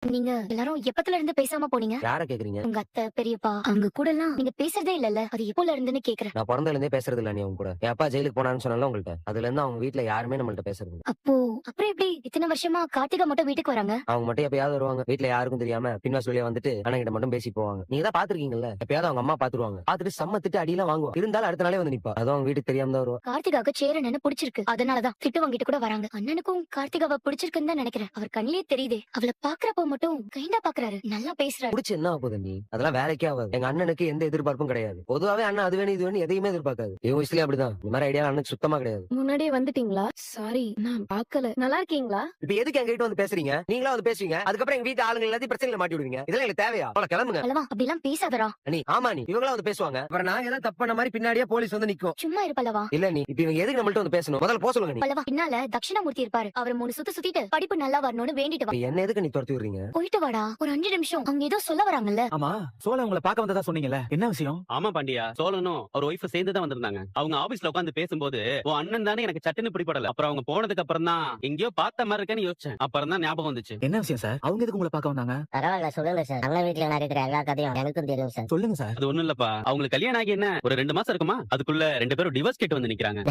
நீங்க எல்லாரும் எப்பத்துல இருந்து பேசாம போனீங்க? யார கேக்குறீங்க? உங்க அத்தை, பெரியப்பா அவங்க கூட எல்லாம் நீங்க பேசுறதே இல்லல்ல. அது எப்போல இருந்துன்னு கேக்குறேன். நான் பொறந்ததுல இருந்தே பேசுறது இல்ல நீ அவங்க கூட. என் அப்பா ஜெயிலுக்கு போனான்னு சொன்னேன்ல உங்கள்ட்ட. அதுல இருந்து அவங்க வீட்ல யாருமே நம்மள்ட்ட பேசுறது இல்ல. அப்போ அப்புறம் எப்படி இத்தனை வருஷமா கார்த்திகா மட்டும் வீட்டுக்கு வராங்க? அவங்க மட்டும் எப்பயாவது வருவாங்க. வீட்ல யாருக்கும் தெரியாம பின்வாசல்லே வந்துட்டு அண்ணன்கிட்ட மட்டும் பேசி போவாங்க. நீங்க தான் பாத்துருக்கீங்கல்ல. எப்பயாவது அவங்க அம்மா பாத்துருவாங்க. பாத்துட்டு செம்ம திட்டு அடியெல்லாம் வாங்குவா. இருந்தாலும் அடுத்த நாளே வந்து நிப்பா. அதுவும் அவங்க வீட்டுக்கு தெரியாம தான் வருவா. கார்த்திகாவுக்கு சேரன் பிடிச்சிருக்கு. அதனாலதான் திட்டு வாங்கிட்டு கூட வராங்க. அண்ணனுக்கும் கார்த்திகாவை பிடிச்சிருக்குன்னு தான் நினைக்கிறேன். அவர் கண்ணிலே தெரியுதே. அவளை பாக்குறப்போ மட்டும் கைண்டா பாக்குறாரு. நல்லா பேசுறாரு. புடிச்சு என்ன ஆகுது நீ? அதெல்லாம் வேலைக்கே ஆகாது. எங்க அண்ணனுக்கு எந்த எதிர்பார்ப்பும் கிடையாது. பொதுவாவே அண்ணன் அது வேணும் இது வேணும் எதையுமே எதிர்பார்க்காது. இவங்க வயசுலயே அப்படிதான். இந்த மாதிரி ஐடியா அண்ணனுக்கு சுத்தமா கிடையாது. முன்னாடியே வந்துட்டீங்களா? சாரி, நான் பார்க்கல. நல்லா இருக்கீங்களா? இப்ப எதுக்கு எங்க கிட்ட வந்து பேசுறீங்க? நீங்களா வந்து பேசுவீங்க. அதுக்கப்புறம் எங்க வீட்டு ஆளுங்க எல்லாத்தையும் பிரச்சனையில மாட்டி விடுவீங்க. இதெல்லாம் எனக்கு தேவையா? அவள கிளம்புங்க. அல்லவா அப்படிலாம் பேசாதடா. நீ ஆமா நீ இவங்களா வந்து பேசுவாங்க. அப்புறம் நாங்க ஏதாவது தப்பு பண்ண மாதிரி பின்னாடியே போலீஸ் வந்து நிக்கும். சும்மா இருப்பல்லவா. இல்ல நீ இப்ப இவங்க எதுக்கு நம்மள்ட்ட வந்து பேசணும்? முதல்ல போக சொல்லுங்க நீ. பல்லவா பின்னால தட்சிணாமூர்த்தி இருப்பாரு. அவர் 3 சுத்து சுத்திட்டு படிப்பு நல்லா வரணும்னு வேண்டிட்டு வா. இப்ப என்ன எதுக்கு நீ துரத்தி விடுறீங்க? போயிட்டு வாடா. ஒரு 5 நிமிஷம். அவங்க ஏதோ சொல்ல வராங்கல்ல. ஆமா, சோழ உங்களை பார்க்க வந்ததா சொன்னீங்கல்ல, என்ன விஷயம்? ஆமா பாண்டியா, சோழனும் அவர் ஒய்ஃப் சேர்ந்து தான் வந்திருந்தாங்க. அவங்க ஆபீஸ்ல உட்கார்ந்து பேசும்போது உன் அண்ணன் தானே எனக்கு சட்டுன்னு பிடிபடல. அப்புறம் அவங்க போனதுக்கு அப்புறம் தான் எங்கேயோ பார்த்த மாதிரி இருக்கேன்னு யோசிச்சேன். அப்புறம் தான் ஞாபகம் வந்துச்சு. என்ன விஷயம் சார்? அவங்க எதுக்கு உங்களை பார்க்க வந்தாங்க? பரவாயில்ல சொல்லுங்க சார். அண்ணன் வீட்டுல நடக்கிற எல்லா கதையும் எனக்கும் தெரியும் சார். சொல்லுங்க சார். அது ஒண்ணும் இல்லப்பா, அவங்களுக்கு கல்யாணம் ஆகி என்ன ஒரு 2 மாசம் இருக்குமா, அதுக்குள்ள 2 பேரும் டிவோர்ஸ் கேட்டு வந்து நிக்கிறாங்க.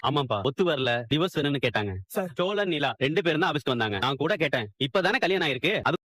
ஆமாப்பா, ஒத்து வரல, டிவோர்ஸ் வேணும்னு கேட்டாங்க. சார். சோழன் நிலா 2 பேரும் தான் ஆபீஸ்க்கு வந்தாங்க. நான் கூட கேட்டேன், இப்பதானே கல்யாணம் ஆயிருக்கு, அது